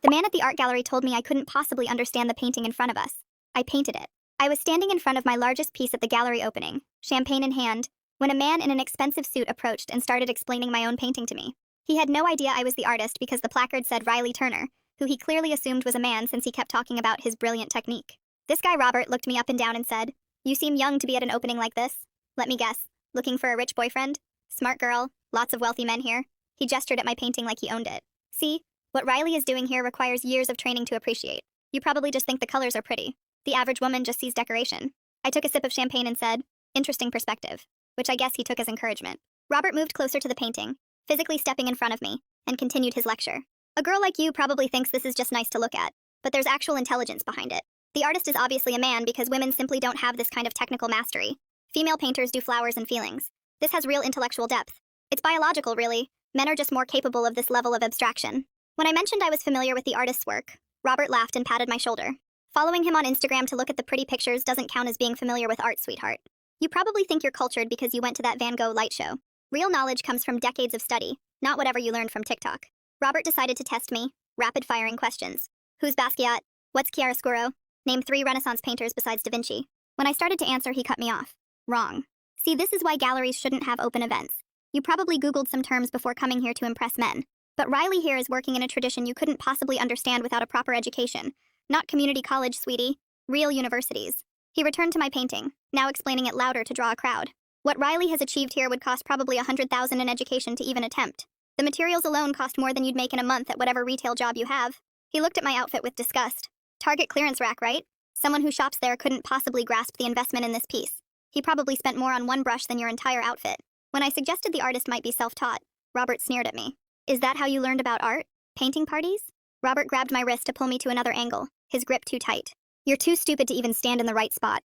The man at the art gallery told me I couldn't possibly understand the painting in front of us. I painted it. I was standing in front of my largest piece at the gallery opening, champagne in hand, when a man in an expensive suit approached and started explaining my own painting to me. He had no idea I was the artist because the placard said Riley Turner, who he clearly assumed was a man since he kept talking about his brilliant technique. This guy Robert looked me up and down and said, "You seem young to be at an opening like this. Let me guess, looking for a rich boyfriend? Smart girl, lots of wealthy men here." He gestured at my painting like he owned it. "See, what Riley is doing here requires years of training to appreciate. You probably just think the colors are pretty. The average woman just sees decoration." I took a sip of champagne and said, "Interesting perspective," which I guess he took as encouragement. Robert moved closer to the painting, physically stepping in front of me, and continued his lecture. "A girl like you probably thinks this is just nice to look at, but there's actual intelligence behind it. The artist is obviously a man because women simply don't have this kind of technical mastery. Female painters do flowers and feelings. This has real intellectual depth. It's biological, really. Men are just more capable of this level of abstraction." When I mentioned I was familiar with the artist's work, Robert laughed and patted my shoulder. "Following him on Instagram to look at the pretty pictures doesn't count as being familiar with art, sweetheart. You probably think you're cultured because you went to that Van Gogh light show. Real knowledge comes from decades of study, not whatever you learned from TikTok." Robert decided to test me, rapid-firing questions. "Who's Basquiat? What's chiaroscuro? Name 3 Renaissance painters besides Da Vinci." When I started to answer, he cut me off. "Wrong. See, this is why galleries shouldn't have open events. You probably Googled some terms before coming here to impress men. But Riley here is working in a tradition you couldn't possibly understand without a proper education. Not community college, sweetie. Real universities." He returned to my painting, now explaining it louder to draw a crowd. "What Riley has achieved here would cost probably $100,000 in education to even attempt. The materials alone cost more than you'd make in a month at whatever retail job you have." He looked at my outfit with disgust. "Target clearance rack, right? Someone who shops there couldn't possibly grasp the investment in this piece. He probably spent more on one brush than your entire outfit." When I suggested the artist might be self-taught, Robert sneered at me. "Is that how you learned about art? Painting parties?" Robert grabbed my wrist to pull me to another angle, his grip too tight. "You're too stupid to even stand in the right spot.